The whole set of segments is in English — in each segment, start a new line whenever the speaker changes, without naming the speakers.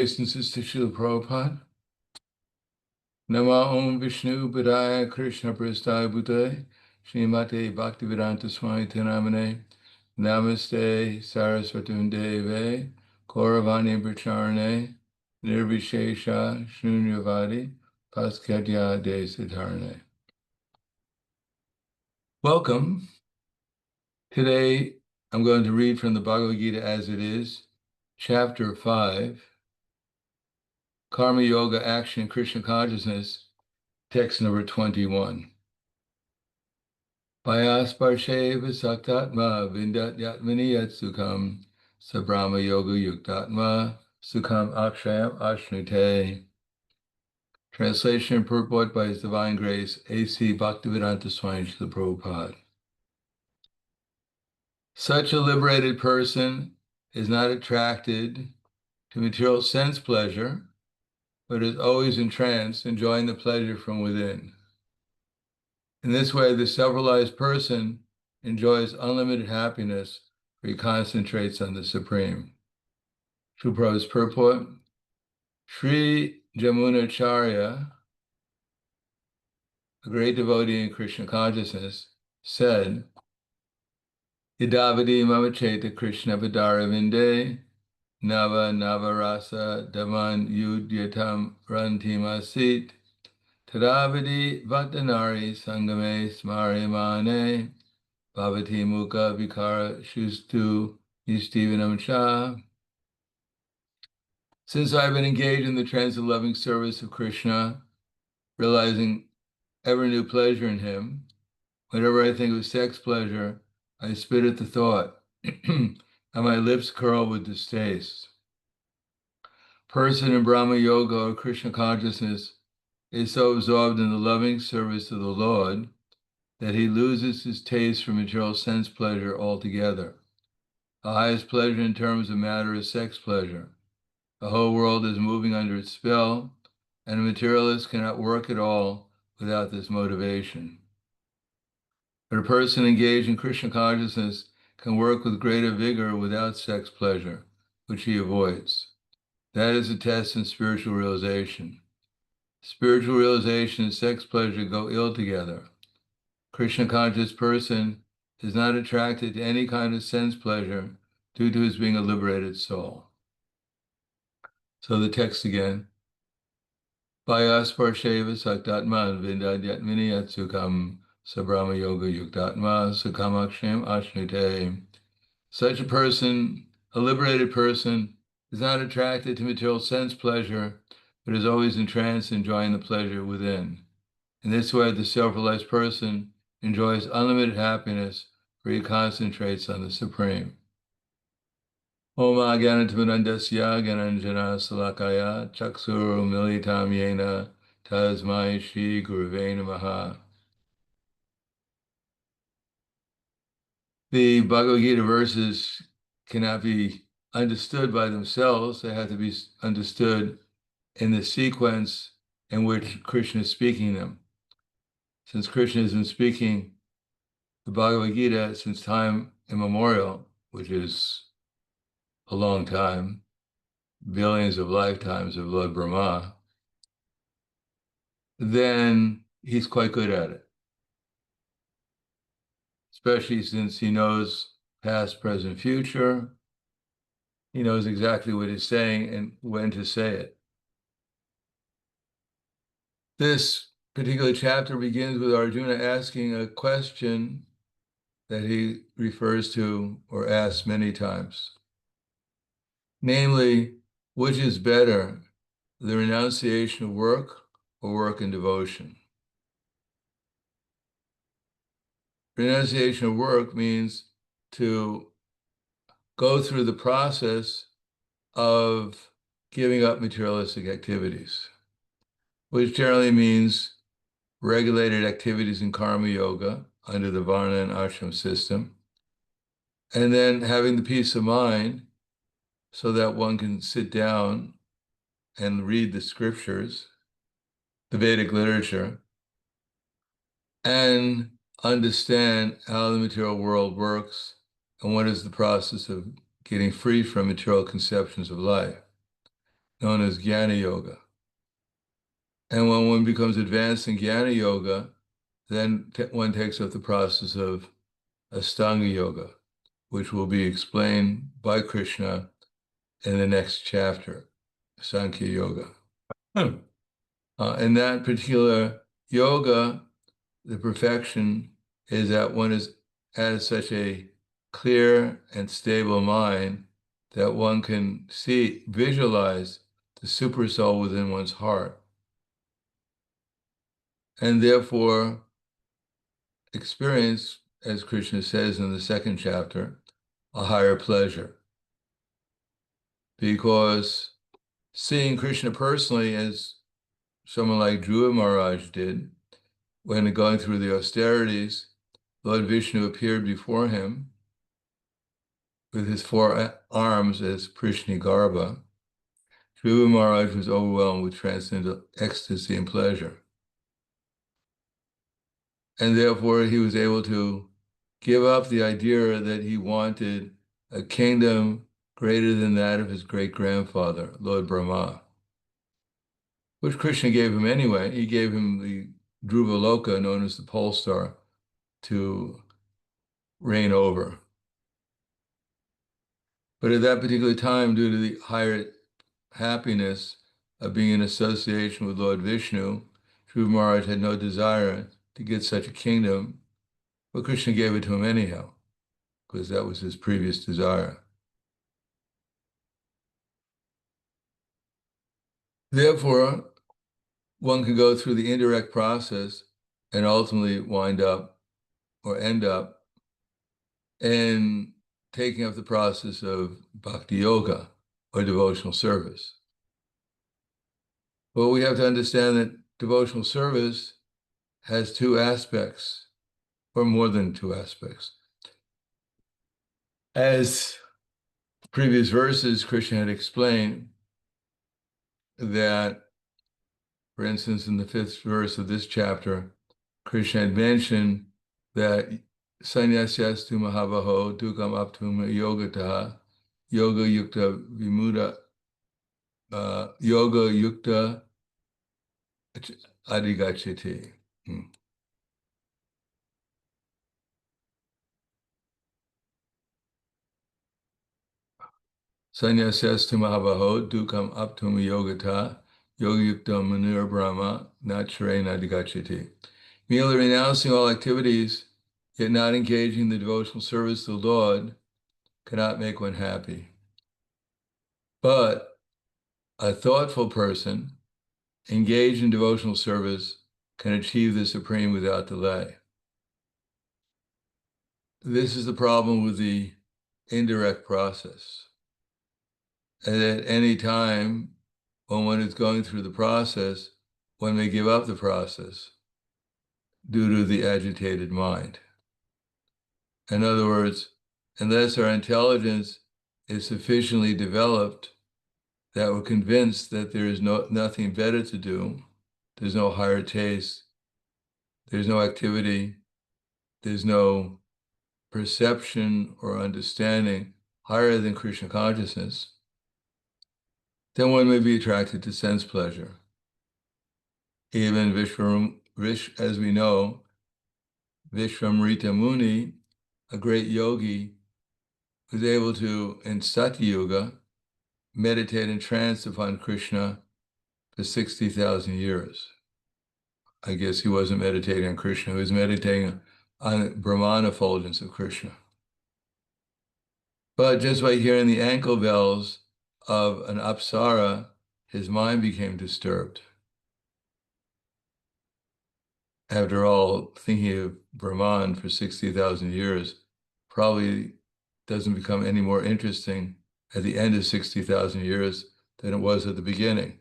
Obeisances to Srila Prabhupada. Nama Om Vishnu Padaya Krishna Prasthaya Bhutale Srimate Bhaktivedanta Swami Namane Namaste Saraswati Deve Kauravani Bracharane Nirvishesha Shunyavadi Paskadya De Siddharane. Welcome. Today I'm going to read from the Bhagavad Gita as it is, Chapter 5, Karma Yoga, Action, Krishna Consciousness, text number 21. Payasparshe Visaktatma Vindat Yatmani Yat Sukham Sabrahma Yoga Yuktatma Sukham Akshayam Ashnute. Translation and purport by His Divine Grace, A.C. Bhaktivedanta Swami Srila Prabhupada. Such a liberated person is not attracted to material sense pleasure, but is always entranced, enjoying the pleasure from within. In this way, the self-realized person enjoys unlimited happiness, for he concentrates on the Supreme. Srila Prabhupada's purport: Sri Jamunacharya, a great devotee in Krishna consciousness, said, Idavadi mamacheta Krishna Vidara Vinde, Nava Navarasa Daman Yudyatam Rantimasit, Tadavadi Vatanari Sangame Smarimane, Bhavati Mukha Vikara Shustu Yustivanam Cha. Since I've been engaged in the transit loving service of Krishna, realizing ever new pleasure in him, whenever I think of sex pleasure, I spit at the thought, and my lips curl with distaste. Person in Brahma Yoga or Krishna consciousness is so absorbed in the loving service of the Lord that he loses his taste for material sense pleasure altogether. The highest pleasure in terms of matter is sex pleasure. The whole world is moving under its spell, and a materialist cannot work at all without this motivation. But a person engaged in Krishna consciousness can work with greater vigor without sex pleasure, which he avoids. That is a test in spiritual realization. Spiritual realization and sex pleasure go ill together. Krishna conscious person is not attracted to any kind of sense pleasure due to his being a liberated soul. So the text again. Payasparsheva Saktatman Vindadyatmini Yatsukam Sabrahma Yoga Yuktatma Sukhamakshim Ashnute. Such a person, a liberated person, is not attracted to material sense pleasure, but is always entranced, enjoying the pleasure within. In this way, the self-realized person enjoys unlimited happiness, for he concentrates on the Supreme. Om Agyanatamanandasya Gyananjana Salakaya Chaksuru Militam Yena Tasmai Shri Guruve Namaha. The Bhagavad Gita verses cannot be understood by themselves. They have to be understood in the sequence in which Krishna is speaking them. Since Krishna has been speaking the Bhagavad Gita since time immemorial, which is a long time, billions of lifetimes of Lord Brahma, then he's quite good at it. Especially since he knows past, present, future. He knows exactly what he's saying and when to say it. This particular chapter begins with Arjuna asking a question that he refers to or asks many times. Namely, which is better, the renunciation of work or work in devotion? Renunciation of work means to go through the process of giving up materialistic activities, which generally means regulated activities in karma yoga under the varna and ashram system, and then having the peace of mind so that one can sit down and read the scriptures, the Vedic literature, and understand how the material world works and what is the process of getting free from material conceptions of life. known as Jnana Yoga. And when one becomes advanced in Jnana Yoga, then one takes up the process of Astanga Yoga, which will be explained by Krishna in the next chapter, Sankhya Yoga. In that particular yoga, the perfection is that one has such a clear and stable mind that one can visualize the super soul within one's heart, and therefore experience, as Krishna says in the second chapter, a higher pleasure. Because seeing Krishna personally, as someone like Dhruva Maharaj did, when going through the austerities, Lord Vishnu appeared before him with his four arms as Prishni Garbha. Dhruva Maharaj was overwhelmed with transcendental ecstasy and pleasure. And therefore, he was able to give up the idea that he wanted a kingdom greater than that of his great-grandfather, Lord Brahma, which Krishna gave him anyway. He gave him the Dhruva Loka, known as the pole star, to reign over. But at that particular time, due to the higher happiness of being in association with Lord Vishnu, Dhruva Maharaj had no desire to get such a kingdom, but Krishna gave it to him anyhow, because that was his previous desire. Therefore, one can go through the indirect process and ultimately wind up or end up in taking up the process of bhakti yoga or devotional service. But we have to understand that devotional service has two aspects, or more than two aspects. As previous verses, Krishna had explained that, for instance, in the 5th verse of this chapter, Krishna had mentioned that sannyasastu mahabaho dukam aptum yogataha yoga yukta vimuda yoga yukta adhigachati. Sannyasastu mahabaho dukam aptum yogata yoga yukta manur brahma nacharena adhigachati. Merely renouncing all activities, yet not engaging in the devotional service to the Lord, cannot make one happy. But a thoughtful person engaged in devotional service can achieve the supreme without delay. This is the problem with the indirect process. And at any time, when one is going through the process, one may give up the process due to the agitated mind. In other words, unless our intelligence is sufficiently developed that we're convinced that there is nothing better to do, there's no higher taste, there's no activity, there's no perception or understanding higher than Krishna consciousness, then one may be attracted to sense pleasure. Even as we know, Vishvamrita Muni, a great yogi, was able to, in Satyuga, meditate in trance upon Krishna for 60,000 years. I guess he wasn't meditating on Krishna, he was meditating on Brahman effulgence of Krishna. But just by hearing the ankle bells of an apsara, his mind became disturbed. After all, thinking of Brahman for 60,000 years probably doesn't become any more interesting at the end of 60,000 years than it was at the beginning.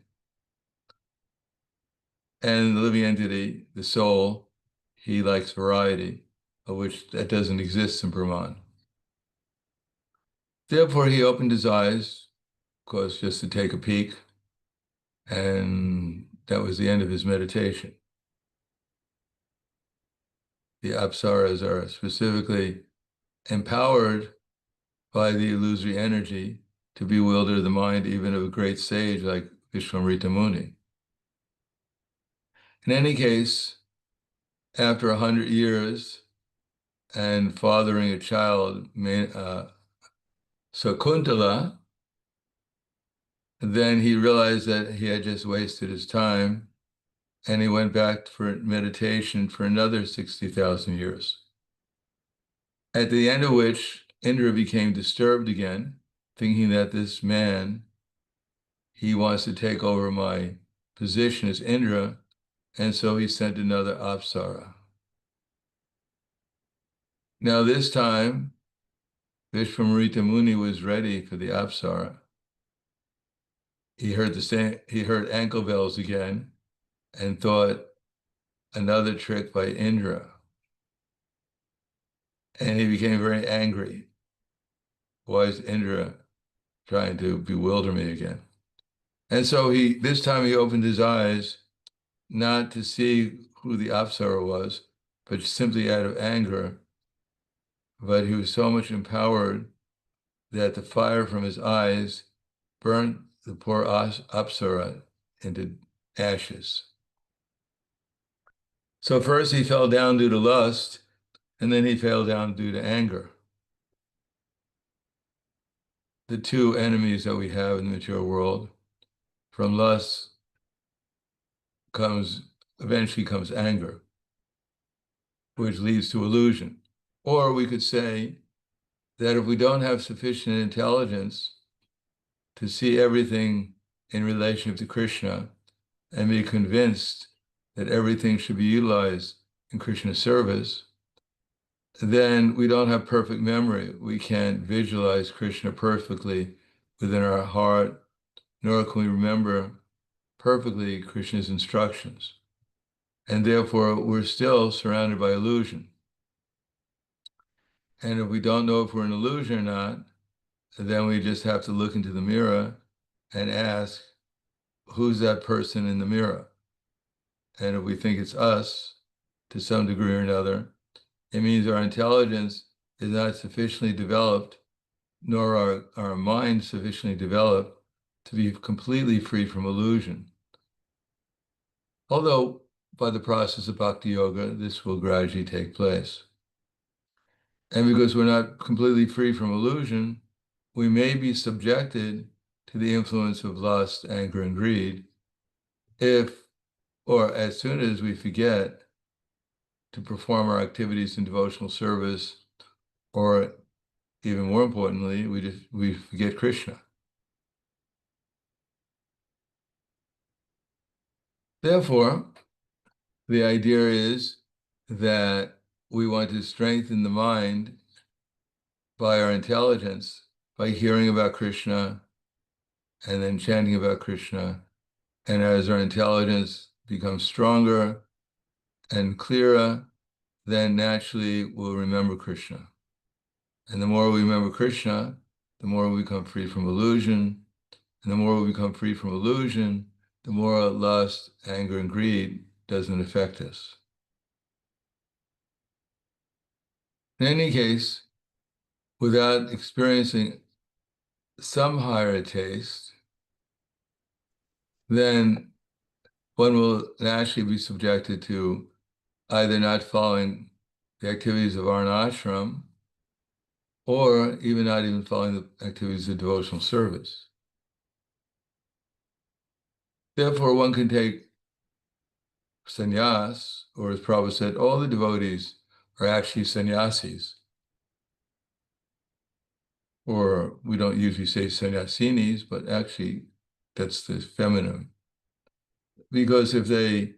And the living entity, the soul, he likes variety, of which that doesn't exist in Brahman. Therefore, he opened his eyes, of course, just to take a peek, and that was the end of his meditation. The apsaras are specifically empowered by the illusory energy to bewilder the mind even of a great sage like Vishwamrita Muni. In any case, after 100 years and fathering a child, Sakuntala, then he realized that he had just wasted his time, and he went back for meditation for another 60,000 years. At the end of which, Indra became disturbed again, thinking that this man, he wants to take over my position as Indra, and so he sent another Apsara. Now this time, Vishwamrita Muni was ready for the Apsara. He heard ankle bells again and thought another trick by Indra. And he became very angry. Why is Indra trying to bewilder me again? And so this time he opened his eyes not to see who the Apsara was, but simply out of anger. But he was so much empowered that the fire from his eyes burnt the poor Apsara into ashes. So first he fell down due to lust, and then he fell down due to anger. The two enemies that we have in the material world. From lust eventually comes anger, which leads to illusion. Or we could say that if we don't have sufficient intelligence to see everything in relationship to Krishna and be convinced that everything should be utilized in Krishna's service, then we don't have perfect memory. We can't visualize Krishna perfectly within our heart, nor can we remember perfectly Krishna's instructions. And therefore, we're still surrounded by illusion. And if we don't know if we're an illusion or not, then we just have to look into the mirror and ask, who's that person in the mirror? And if we think it's us, to some degree or another, it means our intelligence is not sufficiently developed, nor our mind sufficiently developed to be completely free from illusion. Although by the process of bhakti yoga, this will gradually take place. And because we're not completely free from illusion, we may be subjected to the influence of lust, anger, and greed or as soon as we forget to perform our activities in devotional service, or even more importantly, we forget Krishna. Therefore, the idea is that we want to strengthen the mind by our intelligence, by hearing about Krishna and then chanting about Krishna. And as our intelligence becomes stronger and clearer, then naturally we'll remember Krishna. And the more we remember Krishna, the more we become free from illusion. And the more we become free from illusion, the more lust, anger, and greed doesn't affect us. In any case, without experiencing some higher taste, then one will naturally be subjected to either not following the activities of Varnashram, or even not even following the activities of devotional service. Therefore, one can take sannyas, or as Prabhupada said, all the devotees are actually sannyasis. Or we don't usually say sannyasinis, but actually that's the feminine. Because if they,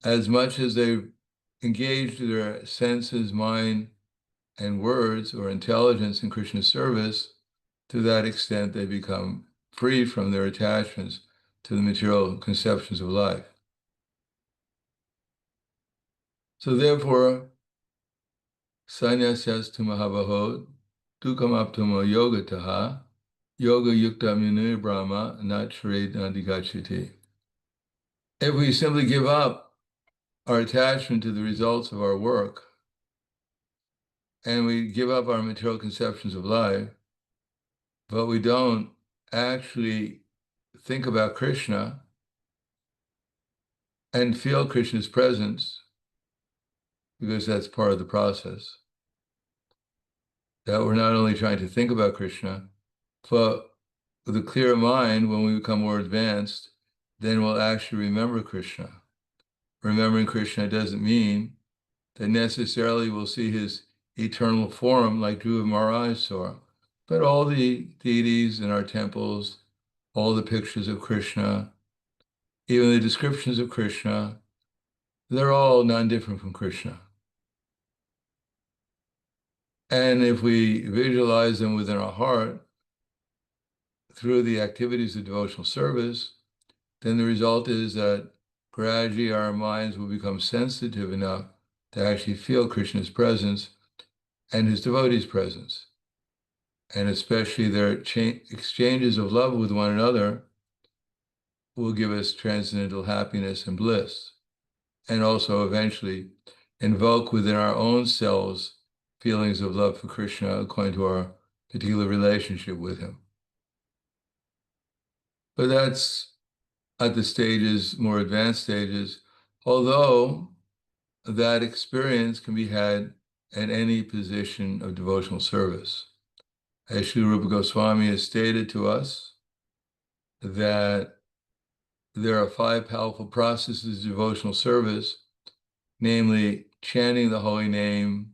as much as they engage their senses, mind, and words or intelligence in Krishna's service, to that extent they become free from their attachments to the material conceptions of life. So therefore, sannyasyastu mahabhaho dukam aptamo yogataha yoga yukta muni brahma natchare nandigachati. If we simply give up our attachment to the results of our work, and we give up our material conceptions of life, but we don't actually think about Krishna and feel Krishna's presence, because that's part of the process. That we're not only trying to think about Krishna, but with a clear mind, when we become more advanced, then we'll actually remember Krishna. Remembering Krishna doesn't mean that necessarily we'll see his eternal form like Dhruva Maharaj saw, but all the deities in our temples, all the pictures of Krishna, even the descriptions of Krishna, they're all non-different from Krishna. And if we visualize them within our heart through the activities of devotional service, then the result is that gradually our minds will become sensitive enough to actually feel Krishna's presence and his devotees' presence. And especially their exchanges of love with one another will give us transcendental happiness and bliss, and also eventually invoke within our own selves feelings of love for Krishna according to our particular relationship with him. But that's at the stages, more advanced stages, although that experience can be had at any position of devotional service. As Srila Rupa Goswami has stated to us, that there are 5 powerful processes of devotional service, namely chanting the holy name,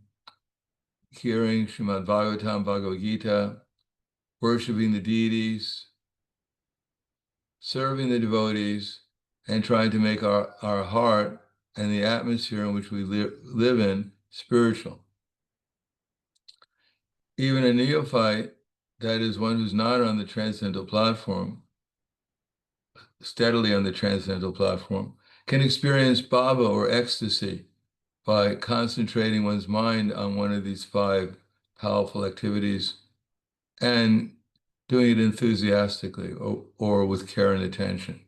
hearing Srimad Bhagavatam, Bhagavad Gita, worshiping the deities, serving the devotees, and trying to make our heart and the atmosphere in which we live in spiritual. Even a neophyte, that is one who's not on the transcendental platform, steadily on the transcendental platform, can experience bhava or ecstasy by concentrating one's mind on one of these 5 powerful activities and doing it enthusiastically or with care and attention.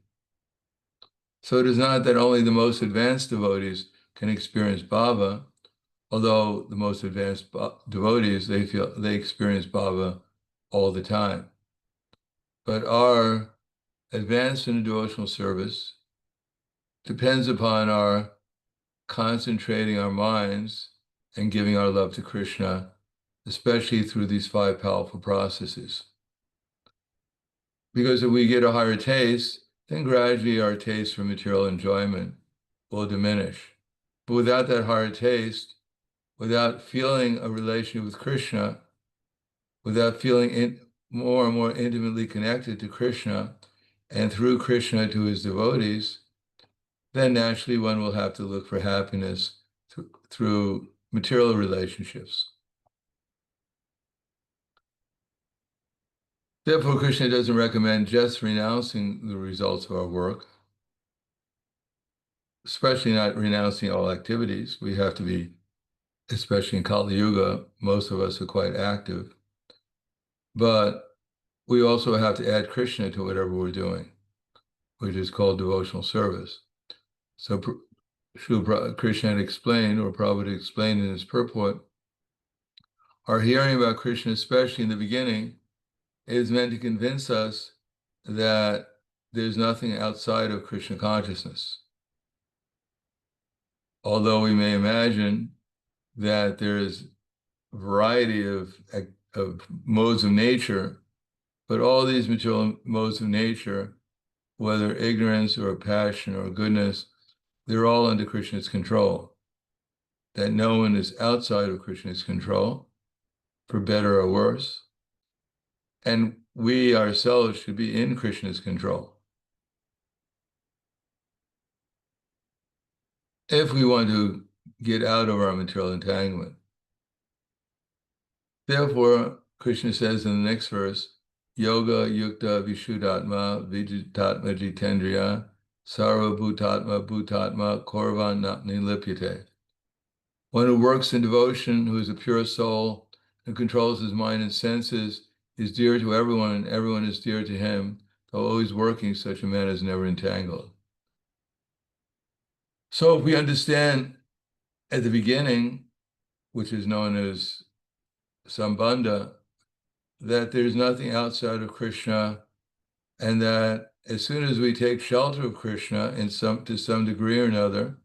So it is not that only the most advanced devotees can experience bhava, although the most advanced devotees, they experience bhava all the time. But our advancement in devotional service depends upon our concentrating our minds and giving our love to Krishna, especially through these 5 powerful processes. Because if we get a higher taste, then gradually our taste for material enjoyment will diminish. But without that higher taste, without feeling a relationship with Krishna, without feeling more and more intimately connected to Krishna, and through Krishna to his devotees, then naturally one will have to look for happiness through material relationships. Therefore, Krishna doesn't recommend just renouncing the results of our work, especially not renouncing all activities. We have to be, especially in Kali Yuga, most of us are quite active. But we also have to add Krishna to whatever we're doing, which is called devotional service. So Srila Krishna had explained, or Prabhupada explained in his purport, our hearing about Krishna, especially in the beginning, is meant to convince us that there's nothing outside of Krishna consciousness. Although we may imagine that there's a variety of modes of nature, but all these material modes of nature, whether ignorance or passion or goodness, they're all under Krishna's control. That no one is outside of Krishna's control, for better or worse. And we ourselves should be in Krishna's control. If we want to get out of our material entanglement. Therefore, Krishna says in the next verse, Yoga yukta vishuddhatma vijitatma jitendriya sarva bhutatma bhutatma korvan nilipyate. One who works in devotion, who is a pure soul, and controls his mind and senses, is dear to everyone, and everyone is dear to him, though always working, such a man is never entangled. So if we understand at the beginning, which is known as Sambandha, that there's nothing outside of Krishna, and that as soon as we take shelter of Krishna to some degree or another,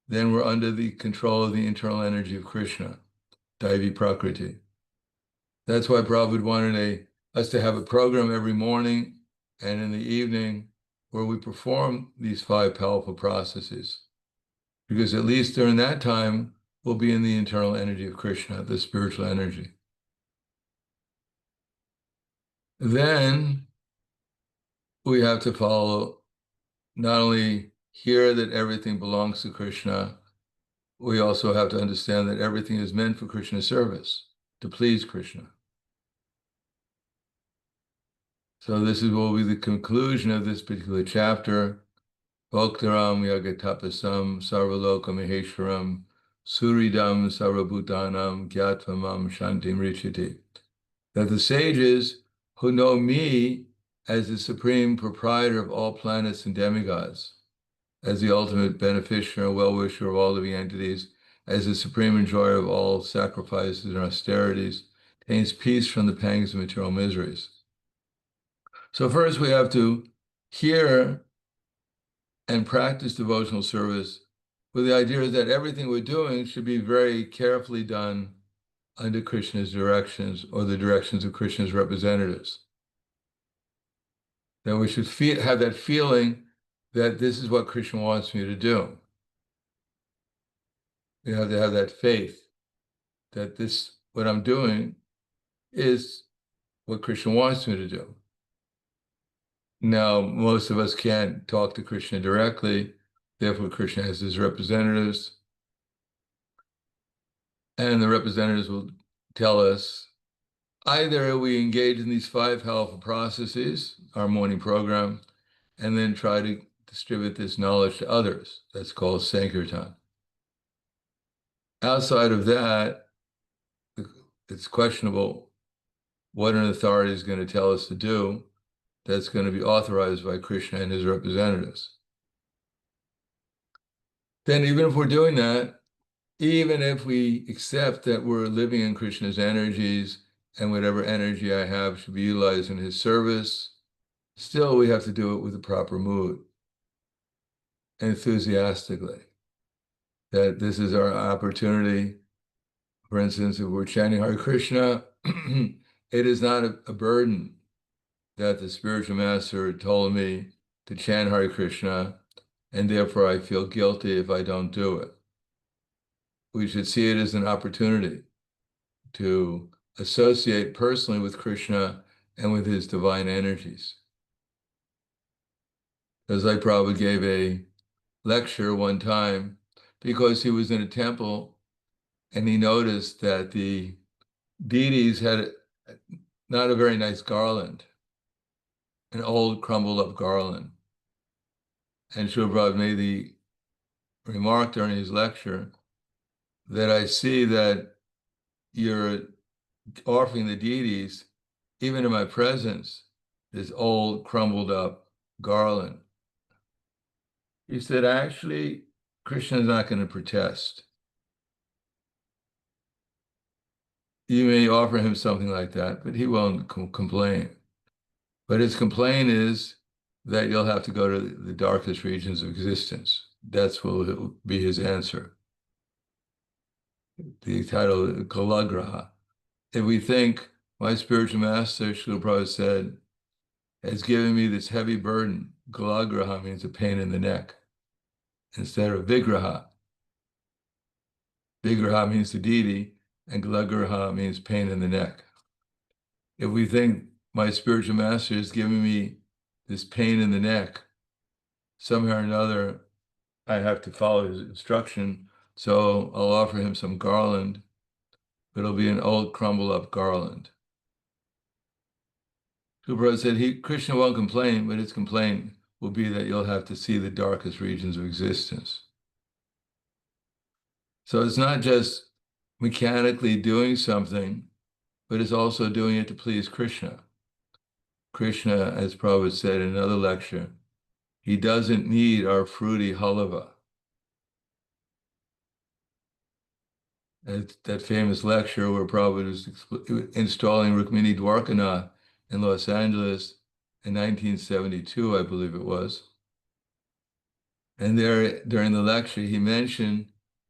then we're under the control of the internal energy of Krishna, Daivi Prakriti. That's why Prabhupada wanted us to have a program every morning and in the evening where we perform these 5 powerful processes. Because at least during that time, we'll be in the internal energy of Krishna, the spiritual energy. Then we have to follow, not only hear that everything belongs to Krishna, we also have to understand that everything is meant for Krishna's service, to please Krishna. So this will be the conclusion of this particular chapter. Bhaktaram yagatapasam sarvaloka maheshwaram suridam sarvabhutanam gyatvam shantim richati. That the sages who know me as the supreme proprietor of all planets and demigods, as the ultimate beneficiary and well-wisher of all living entities, as the supreme enjoyer of all sacrifices and austerities, attains peace from the pangs of material miseries. So first we have to hear and practice devotional service with the idea that everything we're doing should be very carefully done under Krishna's directions or the directions of Krishna's representatives. That we should have that feeling that this is what Krishna wants me to do. We have to have that faith that what I'm doing is what Krishna wants me to do. Now, most of us can't talk to Krishna directly, therefore Krishna has his representatives, and the representatives will tell us either we engage in these 5 powerful processes, our morning program, and then try to distribute this knowledge to others. That's called Sankirtan. Outside of that, it's questionable what an authority is going to tell us to do that's going to be authorized by Krishna and his representatives. Then even if we're doing that, even if we accept that we're living in Krishna's energies and whatever energy I have should be utilized in his service, still we have to do it with the proper mood, enthusiastically. That this is our opportunity. For instance, if we're chanting Hare Krishna, it is not a burden that the spiritual master told me to chant Hare Krishna, and therefore I feel guilty if I don't do it. We should see it as an opportunity to associate personally with Krishna and with his divine energies. As I probably gave a lecture one time, because he was in a temple and he noticed that the deities had not a very nice garland, an old crumbled up garland. And Srila Prabhupada made the remark during his lecture that I see that you're offering the deities, even in my presence, this old crumbled up garland. He said, actually, Krishna is not going to protest. You may offer him something like that, but he won't complain. But his complaint is that you'll have to go to the darkest regions of existence. That's what will be his answer. The title, Galagraha. If we think my spiritual master, Srila Prabhupada said, has given me this heavy burden, Galagraha means a pain in the neck, instead of Vigraha. Vigraha means the deity, and Galagraha means pain in the neck. If we think my spiritual master is giving me this pain in the neck, somehow or another, I have to follow his instruction, so I'll offer him some garland, but it'll be an old crumble up garland. Prabhupada said Krishna won't complain, but his complaint will be that you'll have to see the darkest regions of existence. So it's not just mechanically doing something, but it's also doing it to please Krishna. Krishna, as Prabhupada said in another lecture, he doesn't need our fruity halava. at that famous lecture where Prabhupada was installing Rukmini Dwarkanath in Los Angeles in 1972, I believe it was. And there, during the lecture, he mentioned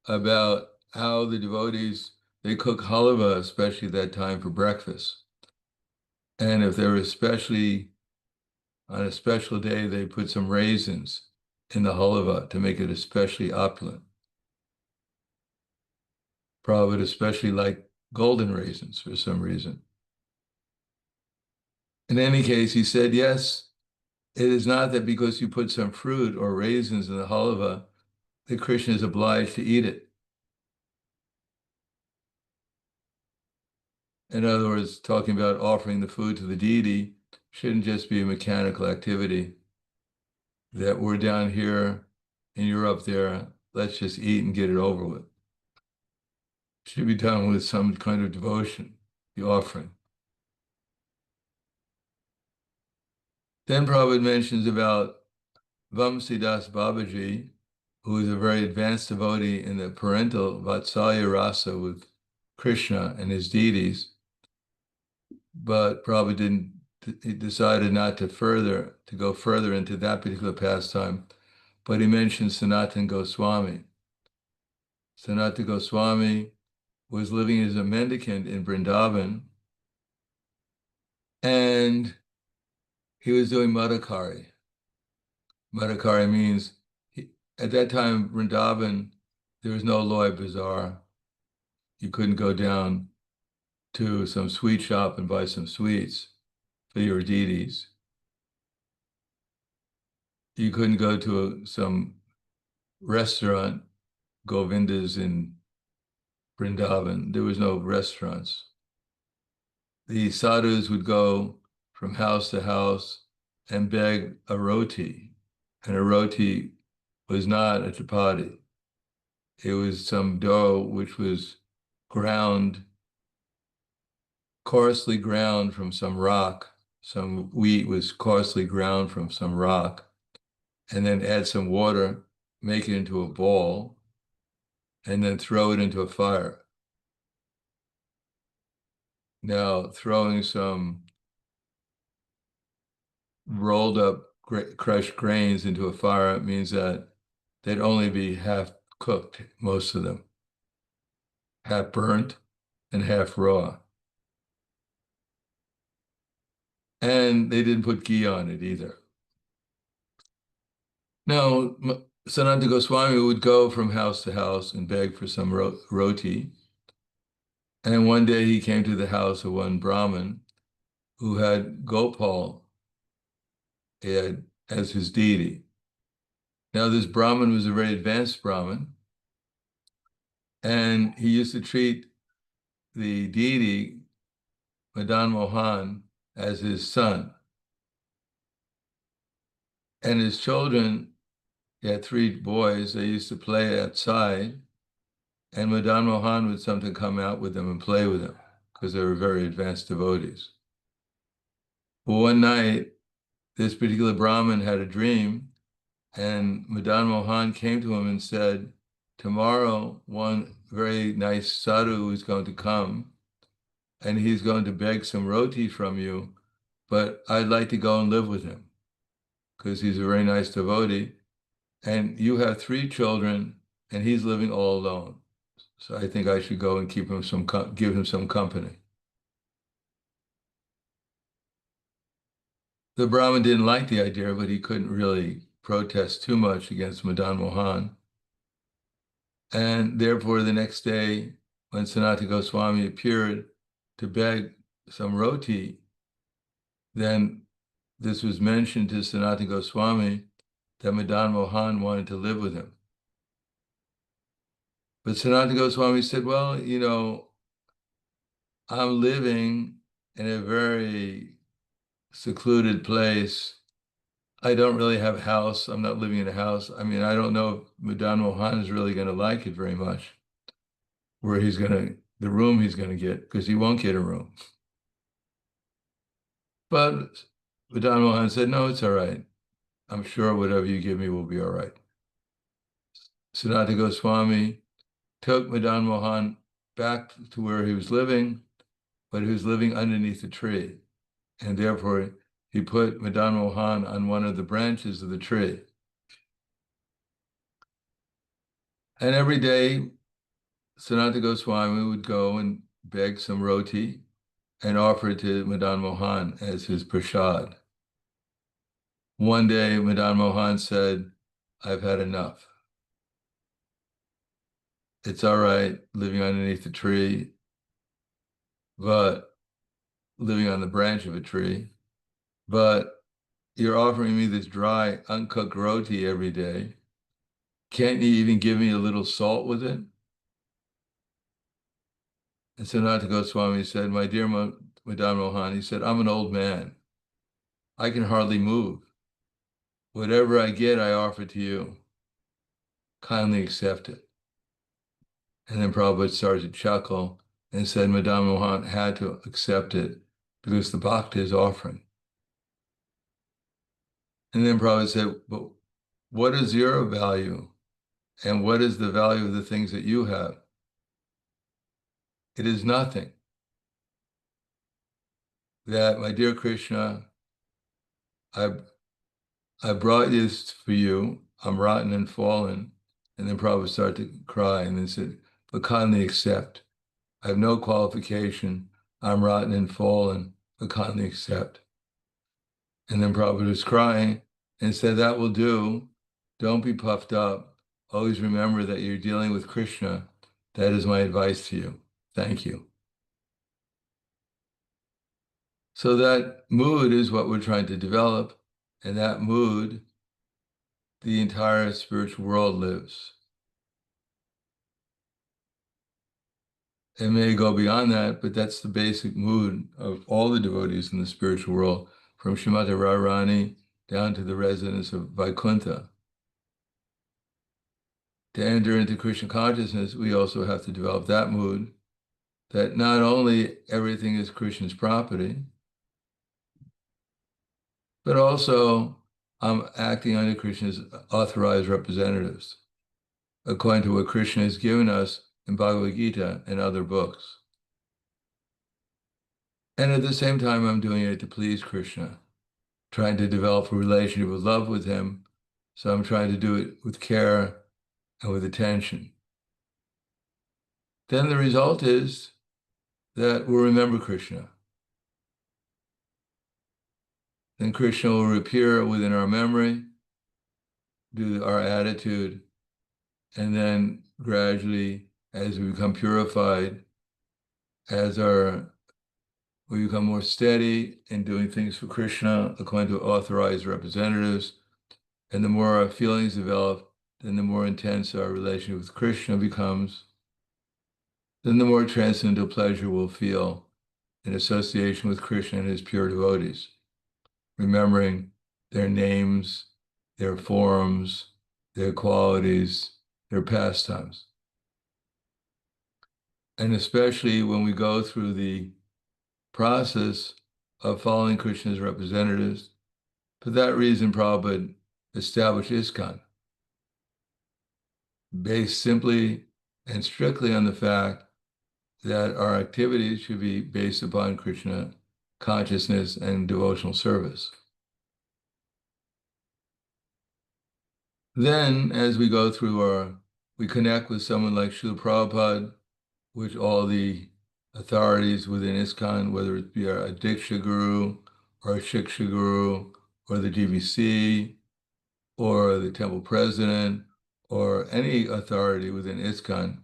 about how the devotees, they cook halva, especially at that time for breakfast. And if they were especially, on a special day, they put some raisins in the halva to make it especially opulent. Prabhupada especially liked golden raisins for some reason. In any case, he said, yes, it is not that because you put some fruit or raisins in the halva, that Krishna is obliged to eat it. In other words, talking about offering the food to the deity shouldn't just be a mechanical activity that we're down here and you're up there, let's just eat and get it over with. It should be done with some kind of devotion, the offering. Then Prabhupada mentions about Vamsidas Babaji, who is a very advanced devotee in the parental Vatsalya rasa with Krishna and his deities, but Prabhupada he decided not to go further into that particular pastime, but he mentioned Sanatana Goswami. Sanatana Goswami was living as a mendicant in Vrindavan, and he was doing Madhukari. Madhukari means, at that time, Vrindavan, there was no Loy Bazaar. You couldn't go down to some sweet shop and buy some sweets for your deities. You couldn't go to some restaurant, Govindas in Vrindavan. There was no restaurants. The sadhus would go from house to house and beg a roti. And a roti was not a chapati. It was some dough which was ground, coarsely ground from some rock. Some wheat was coarsely ground from some rock, and then add some water, make it into a ball, and then throw it into a fire. Now, throwing some rolled up crushed grains into a fire means that they'd only be half cooked, most of them, half burnt and half raw. And they didn't put ghee on it either. Now, Sanatana Goswami would go from house to house and beg for some roti. And one day he came to the house of one Brahmin who had Gopal as his deity. Now, this Brahmin was a very advanced Brahmin, and he used to treat the deity, Madan Mohan, as his son. And his children, he had three boys, they used to play outside, and Madan Mohan would sometimes come out with them and play with them because they were very advanced devotees. But one night, this particular Brahmin had a dream, and Madan Mohan came to him and said, tomorrow, one very nice sadhu is going to come, and he's going to beg some roti from you, but I'd like to go and live with him because he's a very nice devotee. And you have three children, and he's living all alone. So I think I should go and give him some company. The Brahmin didn't like the idea, but he couldn't really protest too much against Madan Mohan. And therefore, the next day, when Sanatana Goswami appeared to beg some roti, then this was mentioned to Sanatana Goswami that Madan Mohan wanted to live with him. But Sanatana Goswami said, well, you know, I'm living in a very secluded place. I don't really have a house. I'm not living in a house. I mean, I don't know if Madan Mohan is really going to like it very much, where the room he's going to get, because he won't get a room. But Madan Mohan said, no, it's all right. I'm sure whatever you give me will be all right. Sanatana Goswami took Madan Mohan back to where he was living, but he was living underneath a tree. And therefore, he put Madan Mohan on one of the branches of the tree. And every day, Sanatana Goswami would go and beg some roti and offer it to Madan Mohan as his prasad. One day, Madan Mohan said, "I've had enough. It's all right living underneath a tree, but living on the branch of a tree, but you're offering me this dry, uncooked roti every day. Can't you even give me a little salt with it?" And Sanatana Goswami said, "My dear Madan Mohan," he said, "I'm an old man. I can hardly move. Whatever I get, I offer to you. Kindly accept it." And then Prabhupada started to chuckle and said Madan Mohan had to accept it because the bhakta is offering. And then Prabhupada said, "But what is your value? And what is the value of the things that you have? It is nothing. That, my dear Krishna, I brought this for you. I'm rotten and fallen." And then Prabhupada started to cry and then said, "But kindly accept. I have no qualification. I'm rotten and fallen, but kindly accept." And then Prabhupada was crying and said, "That will do. Don't be puffed up. Always remember that you're dealing with Krishna. That is my advice to you. Thank you." So that mood is what we're trying to develop. And that mood, the entire spiritual world lives. It may go beyond that, but that's the basic mood of all the devotees in the spiritual world, from Srimati Radharani down to the residents of Vaikuntha. To enter into Krishna consciousness, we also have to develop that mood, that not only everything is Krishna's property, but also I'm acting under Krishna's authorized representatives, according to what Krishna has given us in Bhagavad Gita and other books. And at the same time, I'm doing it to please Krishna, trying to develop a relationship of love with him. So I'm trying to do it with care and with attention. Then the result is that we'll remember Krishna. Then Krishna will appear within our memory, do our attitude, and then gradually, as we become purified, as we become more steady in doing things for Krishna according to authorized representatives, and the more our feelings develop, then the more intense our relationship with Krishna becomes, then the more transcendental pleasure we'll feel in association with Krishna and his pure devotees, remembering their names, their forms, their qualities, their pastimes. And especially when we go through the process of following Krishna's representatives, for that reason, Prabhupada established ISKCON, based simply and strictly on the fact that our activities should be based upon Krishna consciousness and devotional service. Then, as we go through we connect with someone like Srila Prabhupada, which all the authorities within ISKCON, whether it be a Diksha Guru or a Shiksha Guru or the GBC or the temple president or any authority within ISKCON,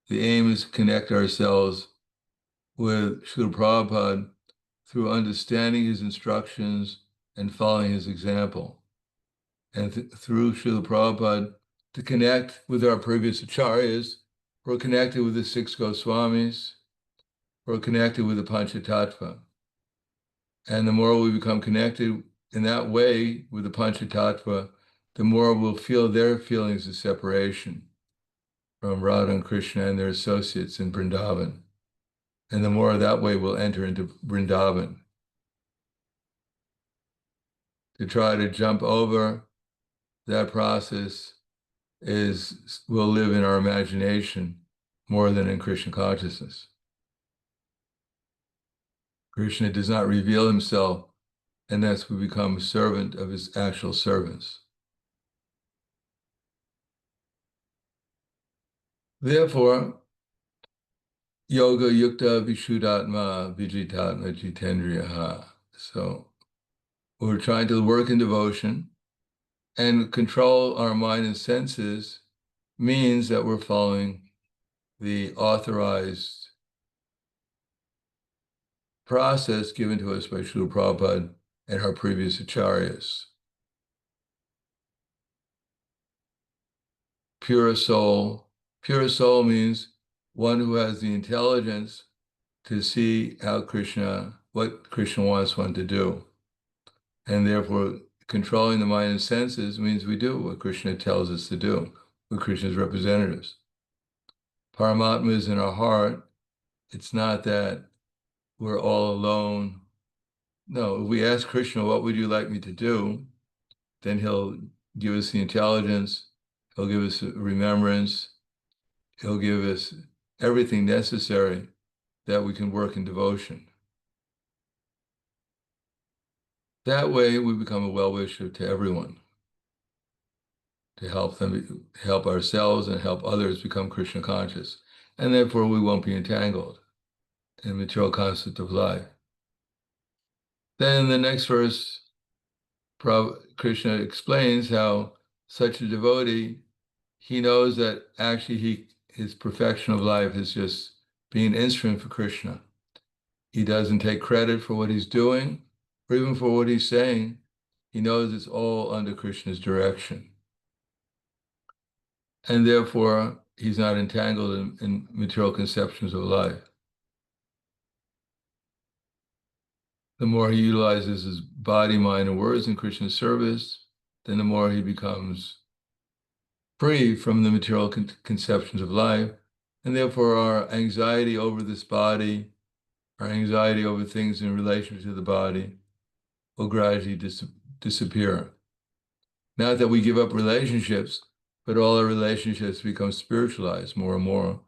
the aim is to connect ourselves with Srila Prabhupada through understanding his instructions and following his example. And through Srila Prabhupada to connect with our previous acharyas, we're connected with the six Goswamis, we're connected with the Panchatattva. And the more we become connected in that way with the Panchatattva, the more we'll feel their feelings of separation from Radha and Krishna and their associates in Vrindavan. And the more that way we'll enter into Vrindavan. To try to jump over that process will live in our imagination more than in Krishna consciousness. Krishna does not reveal himself unless we become a servant of his actual servants. Therefore, yoga yukta vishuddhatma vijitatma jitendriyaha. So we're trying to work in devotion and control our mind and senses means that we're following the authorized process given to us by Srila Prabhupada and our previous acharyas. Pure soul. Pure soul means one who has the intelligence to see how what Krishna wants one to do. And therefore, controlling the mind and senses means we do what Krishna tells us to do, we're Krishna's representatives. Paramatma is in our heart. It's not that we're all alone. No, if we ask Krishna, what would you like me to do? Then he'll give us the intelligence, he'll give us remembrance, he'll give us everything necessary that we can work in devotion. That way we become a well-wisher to everyone, to help them, help ourselves and help others become Krishna conscious. And therefore we won't be entangled in material concept of life. Then in the next verse, Krishna explains how such a devotee, he knows that actually his perfection of life is just being an instrument for Krishna. He doesn't take credit for what he's doing, or even for what he's saying. He knows it's all under Krishna's direction. And therefore, he's not entangled in material conceptions of life. The more he utilizes his body, mind, and words in Krishna's service, then the more he becomes free from the material conceptions of life. And therefore, our anxiety over this body, our anxiety over things in relation to the body, will gradually disappear. Not that we give up relationships, but all our relationships become spiritualized more and more.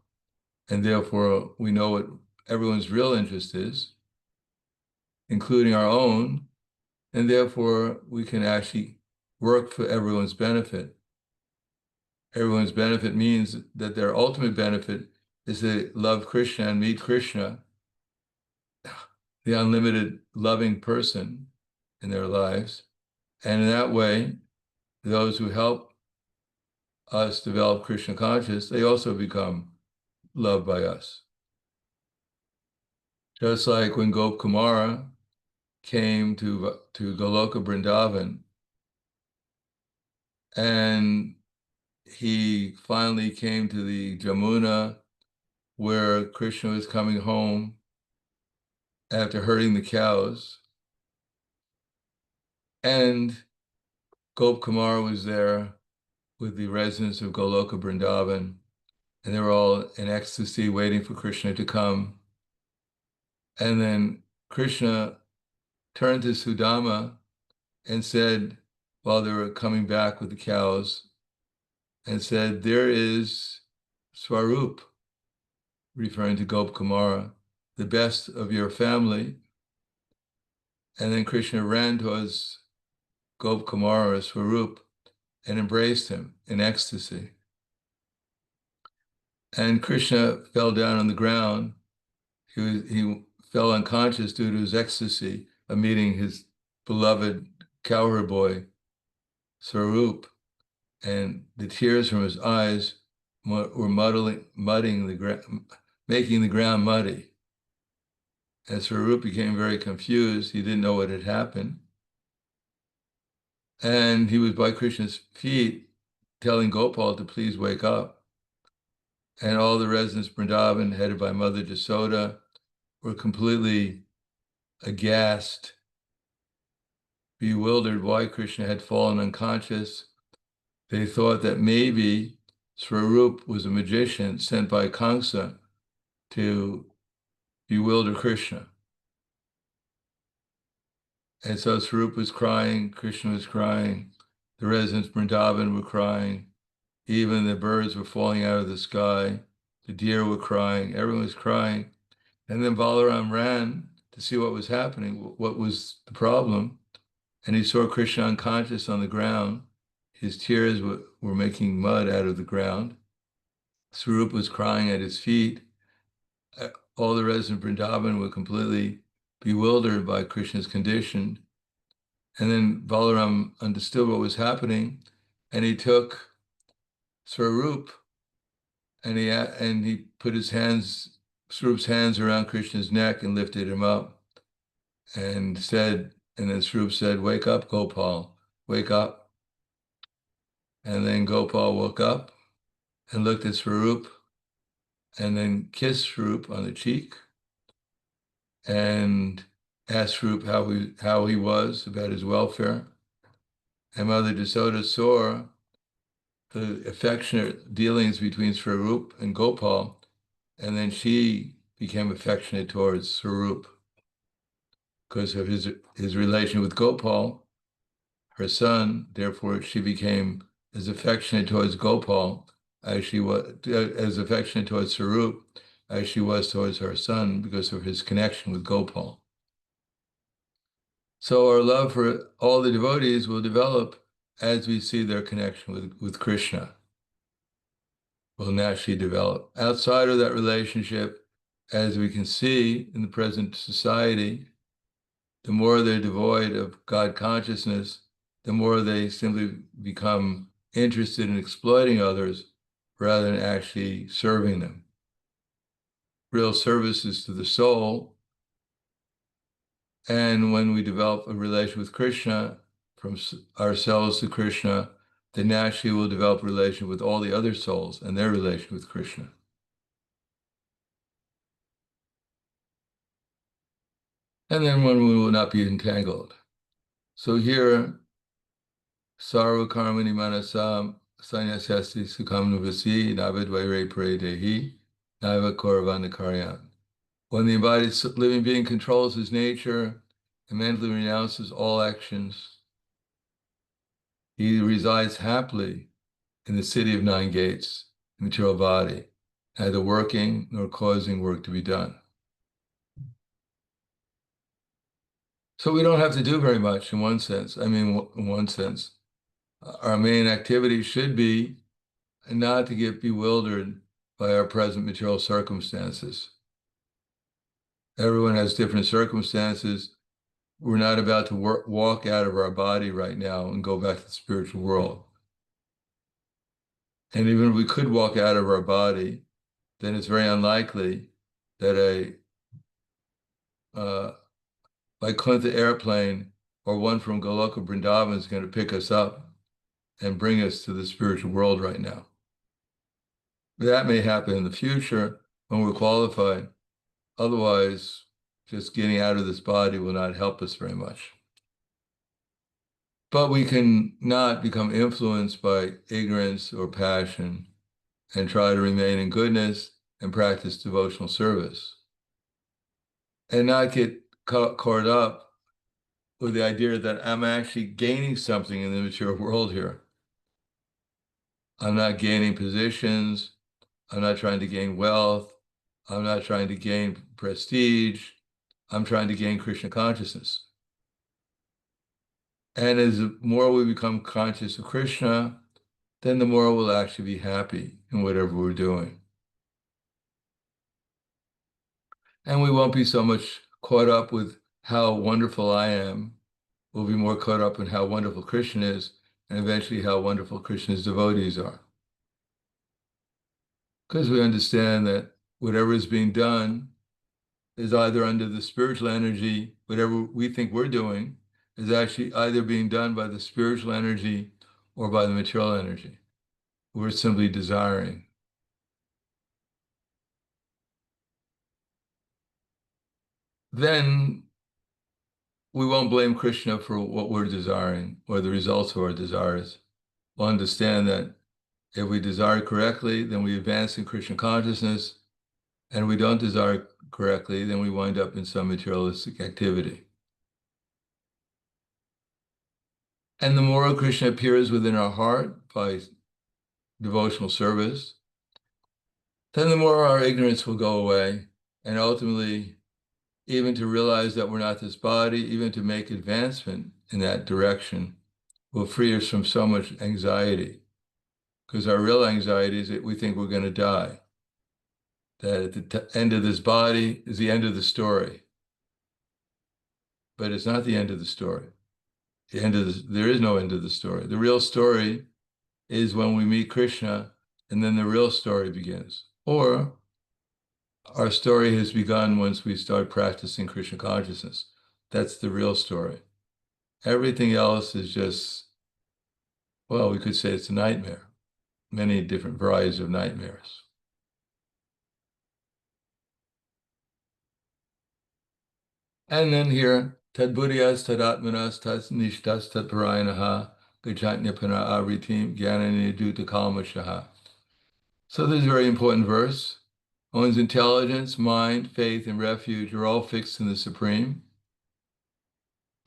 And therefore, we know what everyone's real interest is, including our own, and therefore we can actually work for everyone's benefit. Everyone's benefit means that their ultimate benefit is to love Krishna and meet Krishna, the unlimited loving person in their lives. And in that way, those who help us develop Krishna consciousness, they also become loved by us. Just like when Gop Kumara came to Goloka Vrindavan, and he finally came to the Jamuna where Krishna was coming home after herding the cows, and Gop Kumar was there with the residents of Goloka Vrindavan, and they were all in ecstasy waiting for Krishna to come. And then Krishna turned to Sudama and said, while they were coming back with the cows, and said, there is Swarup, referring to Gop Kumara, the best of your family. And then Krishna ran towards Gop Kumara, Swarup, and embraced him in ecstasy. And Krishna fell down on the ground. He fell unconscious due to his ecstasy of meeting his beloved cowherd boy, Swarup, and the tears from his eyes were mudding the ground, making the ground muddy. And Swarup became very confused. He didn't know what had happened. And he was by Krishna's feet telling Gopal to please wake up. And all the residents of Vrindavan, headed by Mother Jasoda, were completely aghast, bewildered why Krishna had fallen unconscious. They thought that maybe Swarup was a magician sent by Kamsa to bewilder Krishna. And so Swarup was crying, Krishna was crying, the residents of Vrindavan were crying, even the birds were falling out of the sky. The deer were crying. Everyone was crying. And then Balaram ran to see what was happening, what was the problem. And he saw Krishna unconscious on the ground. His tears were making mud out of the ground. Swarup was crying at his feet. All the residents of Vrindavan were completely bewildered by Krishna's condition. And then Balaram understood what was happening, and he took Swarup and he put Swarup's hands around Krishna's neck and lifted him up and then Swarup said, "Wake up, Gopal, wake up." And then Gopal woke up and looked at Swarup and then kissed Swarup on the cheek and asked Swarup how he was, about his welfare. And Mother Jasoda saw the affectionate dealings between Swarup and Gopal, and then she became affectionate towards Swarup because of his relation with Gopal, her son. Therefore, she became as affectionate towards Gopal as she was, as affectionate towards Swarup as she was towards her son because of his connection with Gopal. So our love for all the devotees will develop as we see their connection with Krishna. Will naturally develop. Outside of that relationship, as we can see in the present society, the more they're devoid of God consciousness, the more they simply become interested in exploiting others rather than actually serving them. Real service is to the soul. And when we develop a relation with Krishna, from ourselves to Krishna, then naturally we'll develop a relation with all the other souls and their relation with Krishna. And then one we will not be entangled. So here, Sarva Karmani Manasam Sanyasasti Sukham Nuvasi Navid Vaire Predehi Naiva Kauravana Karyan. When the embodied living being controls his nature and mentally renounces all actions, he resides happily in the city of nine gates, the material body, neither working nor causing work to be done. So we don't have to do very much in one sense. In one sense, our main activity should be not to get bewildered by our present material circumstances. Everyone has different circumstances. We're not about to walk out of our body right now and go back to the spiritual world. And even if we could walk out of our body, then it's very unlikely that Vaikuntha airplane or one from Goloka Vrindavan is going to pick us up and bring us to the spiritual world right now. That may happen in the future when we're qualified. Otherwise, just getting out of this body will not help us very much. But we can not become influenced by ignorance or passion and try to remain in goodness and practice devotional service. And not get caught up with the idea that I'm actually gaining something in the material world here. I'm not gaining positions. I'm not trying to gain wealth. I'm not trying to gain prestige. I'm trying to gain Krishna consciousness. And as the more we become conscious of Krishna, then the more we'll actually be happy in whatever we're doing. And we won't be so much caught up with how wonderful I am. We'll be more caught up in how wonderful Krishna is, and eventually how wonderful Krishna's devotees are. Because we understand that whatever is being done is either under the spiritual energy, whatever we think we're doing is actually either being done by the spiritual energy or by the material energy. We're simply desiring. Then we won't blame Krishna for what we're desiring or the results of our desires. We'll understand that if we desire correctly, then we advance in Krishna consciousness, and if we don't desire correctly, then we wind up in some materialistic activity. And the more Krishna appears within our heart by devotional service, then the more our ignorance will go away. And ultimately, even to realize that we're not this body, even to make advancement in that direction, will free us from so much anxiety. Because our real anxiety is that we think we're going to die, that at the end of this body is the end of the story. But it's not the end of the story. There is no end of the story. The real story is when we meet Krishna, and then the real story begins. Or our story has begun once we start practicing Krishna consciousness. That's the real story. Everything else is just, well, we could say it's a nightmare, many different varieties of nightmares. And then here, tad buddhiyas, tad atmanas, tad nishtas, tad parayanaha, gajatnyapana avritim, jnanani duta kalmashaha. So this is a very important verse. One's intelligence, mind, faith, and refuge are all fixed in the Supreme.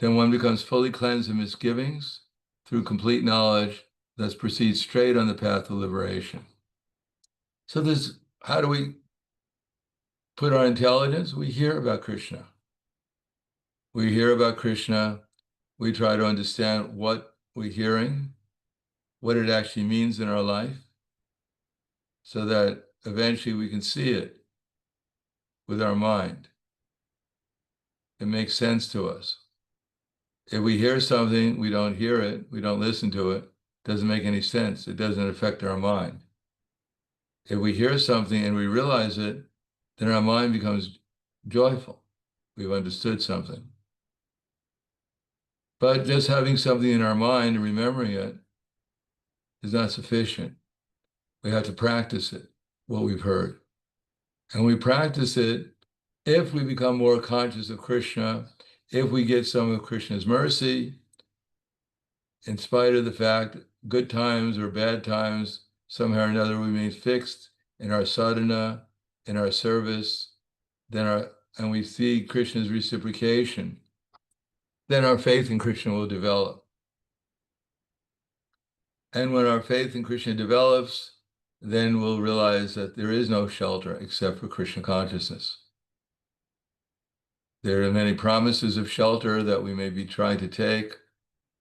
Then one becomes fully cleansed of misgivings through complete knowledge, thus proceeds straight on the path of liberation. So this, how do we put our intelligence? We hear about Krishna. We hear about Krishna. We try to understand what we're hearing, what it actually means in our life, so that eventually we can see it with our mind. It makes sense to us. If we hear something, we don't hear it, we don't listen to it, doesn't make any sense. It doesn't affect our mind. If we hear something and we realize it, then our mind becomes joyful. We've understood something. But just having something in our mind and remembering it is not sufficient. We have to practice it, what we've heard. And we practice it if we become more conscious of Krishna, if we get some of Krishna's mercy, in spite of the fact good times or bad times, somehow or another remain fixed in our sadhana, in our service, and we see Krishna's reciprocation, then our faith in Krishna will develop. And when our faith in Krishna develops, then we'll realize that there is no shelter except for Krishna consciousness. There are many promises of shelter that we may be trying to take,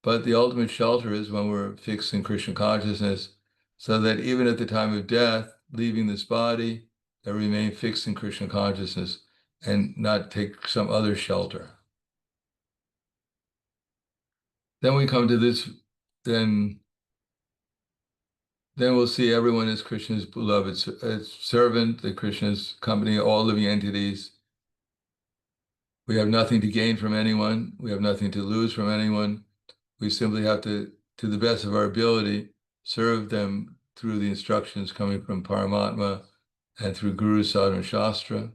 but the ultimate shelter is when we're fixed in Krishna consciousness, so that even at the time of death, leaving this body, that we remain fixed in Krishna consciousness and not take some other shelter. Then we come to this, then we'll see everyone as Krishna's beloved servant, the Krishna's company, all living entities. We have nothing to gain from anyone. We have nothing to lose from anyone. We simply have to the best of our ability, serve them through the instructions coming from Paramatma and through Guru, Sadhana, Shastra.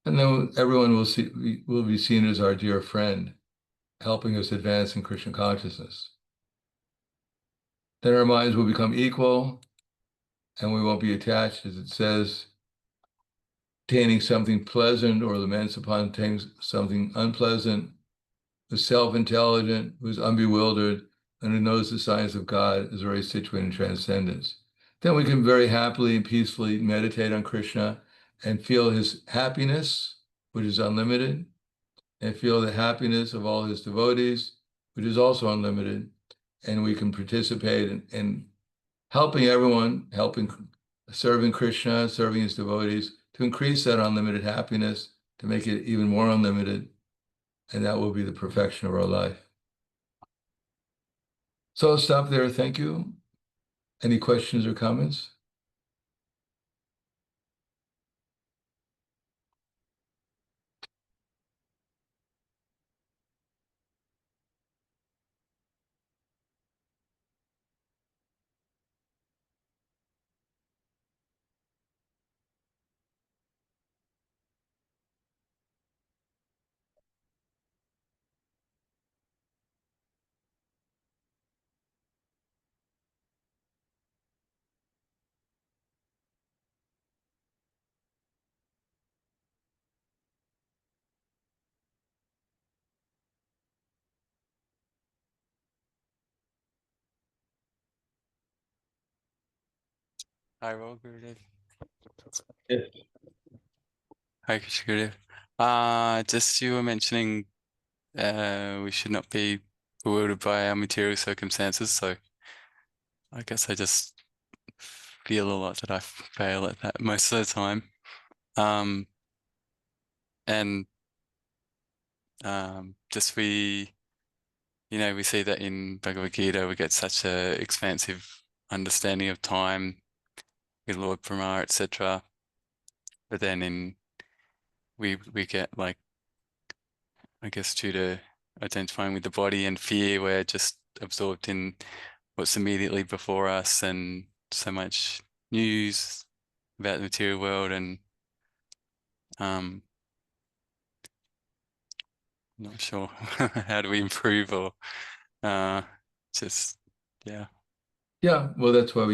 And then everyone will be seen as our dear friend, helping us advance in Krishna consciousness. Then our minds will become equal and we won't be attached, as it says, attaining something pleasant or laments upon attaining something unpleasant, who's self-intelligent, who's unbewildered, and who knows the science of God is already situated in transcendence. Then we can very happily and peacefully meditate on Krishna and feel his happiness, which is unlimited, and feel the happiness of all his devotees, which is also unlimited. And we can participate in helping everyone, serving Krishna, serving his devotees, to increase that unlimited happiness, to make it even more unlimited. And that will be the perfection of our life. So I'll stop there. Thank you. Any questions or comments?
Hi, well, Gurudev.
Yes.
Hi, Kishikudev. Just you were mentioning we should not be bewildered by our material circumstances. So I guess I just feel a lot that I fail at that most of the time. Um, and just we see that in Bhagavad Gita, we get such a expansive understanding of time with Lord Brahma, etc. But then we get like, I guess due to identifying with the body and fear, we're just absorbed in what's immediately before us and so much news about the material world and I'm not sure how do we improve or uh, just yeah.
Yeah, well, that's why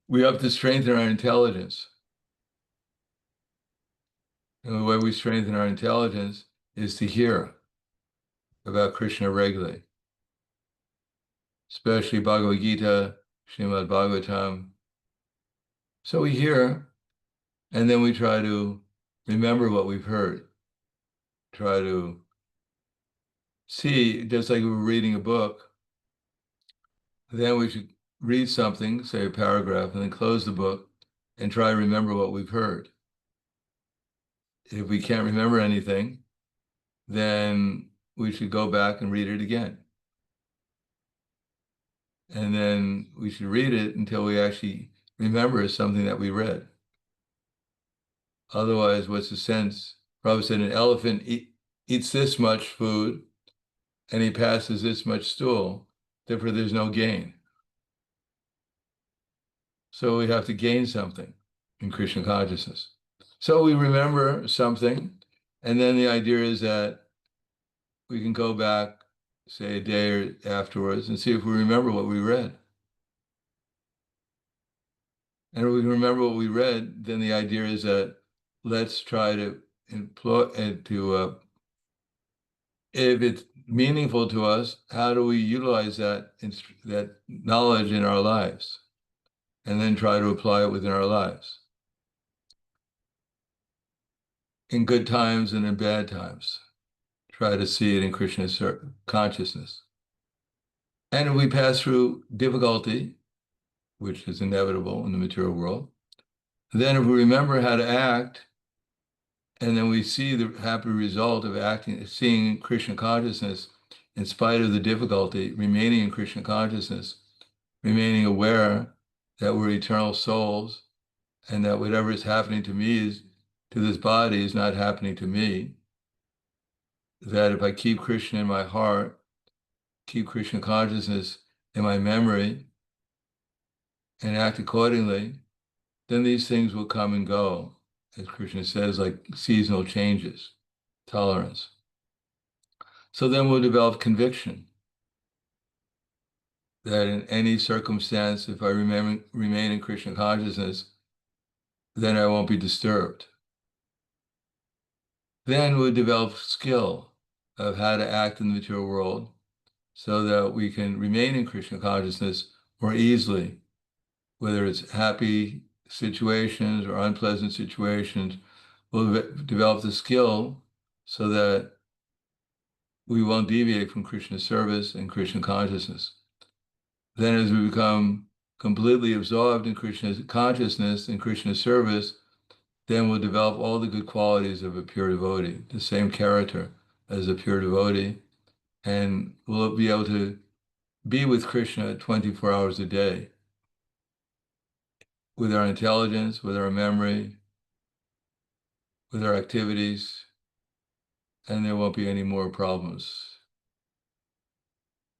we have to strengthen our intelligence. And the way we strengthen our intelligence is to hear about Krishna regularly, especially Bhagavad Gita, Srimad Bhagavatam. So we hear, and then we try to remember what we've heard, try to see, just like we were reading a book, then we should read something, say a paragraph, and then close the book and try to remember what we've heard. If we can't remember anything, then we should go back and read it again. And then we should read it until we actually remember something that we read. Otherwise, what's the sense? Prabhupada said an elephant eats this much food and he passes this much stool, therefore there's no gain. So we have to gain something in Krishna consciousness. So we remember something, and then the idea is that we can go back, say a day or afterwards, and see if we remember what we read. And if we can remember what we read, then the idea is that let's try to employ and if it's meaningful to us, how do we utilize that knowledge in our lives, and then try to apply it within our lives, in good times and in bad times. Try to see it in Krishna's consciousness. And if we pass through difficulty, which is inevitable in the material world, then if we remember how to act, and then we see the happy result of acting, seeing Krishna consciousness in spite of the difficulty, remaining in Krishna consciousness, remaining aware that we're eternal souls and that whatever is happening to me to this body is not happening to me. That if I keep Krishna in my heart, keep Krishna consciousness in my memory, and act accordingly, then these things will come and go, as Krishna says, like seasonal changes, tolerance. So then we'll develop conviction that in any circumstance, if I remain in Krishna consciousness, then I won't be disturbed. Then we'll develop skill of how to act in the material world so that we can remain in Krishna consciousness more easily, whether it's happy situations or unpleasant situations. We'll develop the skill so that we won't deviate from Krishna service and Krishna consciousness. Then as we become completely absorbed in Krishna's consciousness and Krishna's service, then we'll develop all the good qualities of a pure devotee, the same character as a pure devotee, and we'll be able to be with Krishna 24 hours a day with our intelligence, with our memory, with our activities, and there won't be any more problems.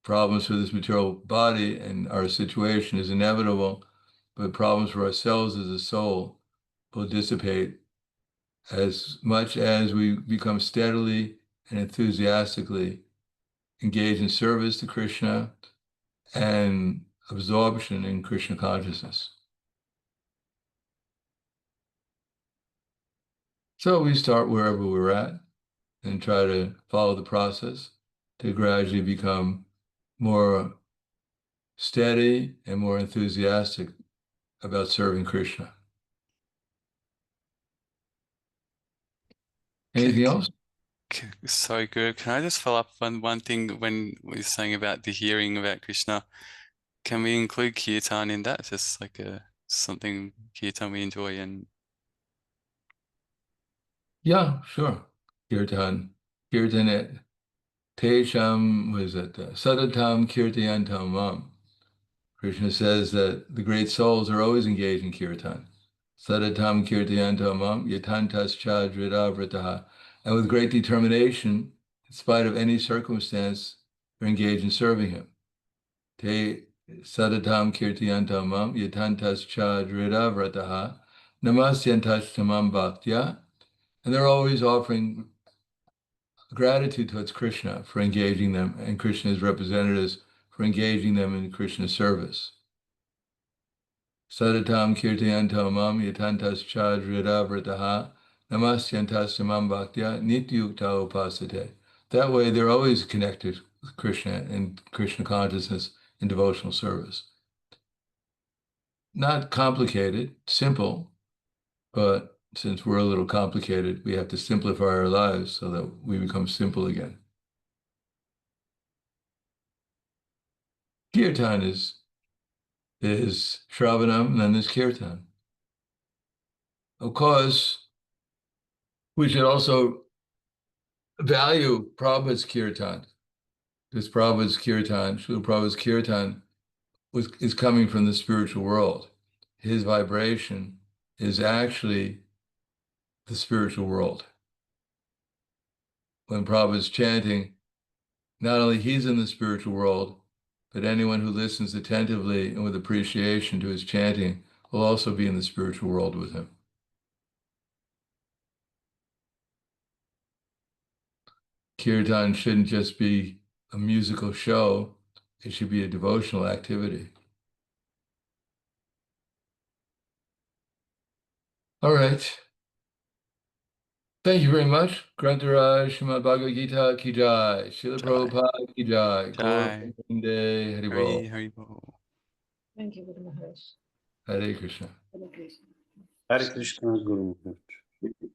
Problems for this material body and our situation is inevitable, but problems for ourselves as a soul will dissipate as much as we become steadily and enthusiastically engaged in service to Krishna and absorption in Krishna consciousness. So we start wherever we're at and try to follow the process to gradually become more steady and more enthusiastic about serving Krishna. Anything else?
So good. Can I just follow up on one thing when we were saying about the hearing about Krishna? Can we include kirtan in that? Just like something kirtan we enjoy and
Yeah, sure. Kirtan. Kirtan. Tesham, was it? Sadatam kirtayantam mam. Krishna says that the great souls are always engaged in kirtan. Sadatam kirtayantam mam yatantas chadridavrataha. And with great determination, in spite of any circumstance, they're engaged in serving him. Te sadatam kirtayantam mam yatantas chadridavrataha namasyantas tamam bhaktya. And they're always offering gratitude towards Krishna for engaging them and Krishna's representatives for engaging them in Krishna's service. Sadatam kirtayantam mam yatantas chadridavrataha namasyantas tamam bhaktya nityukta upasate. That way they're always connected with Krishna and Krishna consciousness in devotional service. Not complicated, simple, but since we're a little complicated, we have to simplify our lives so that we become simple again. Kirtan is Shravanam and then there's Kirtan. Of course, we should also value Prabhupada's Kirtan. This Prabhupada's Kirtan, Srila Prabhupada's Kirtan is coming from the spiritual world. His vibration is actually the spiritual world. When Prabhupada's chanting, not only he's in the spiritual world, but anyone who listens attentively and with appreciation to his chanting will also be in the spiritual world with him. Kirtan shouldn't just be a musical show, it should be a devotional activity. All right. Thank you very much. Grantaraj Srimad Bhagavad Gita ki jai. Srila Prabhupada ki jai. Gaur
Jai.
Premanande Hari Bol.
Hari Bol.
Thank you, Guru Maharaj.
Hare Krishna.
Hare Krishna.
Hare Krishna, Guru Maharaj.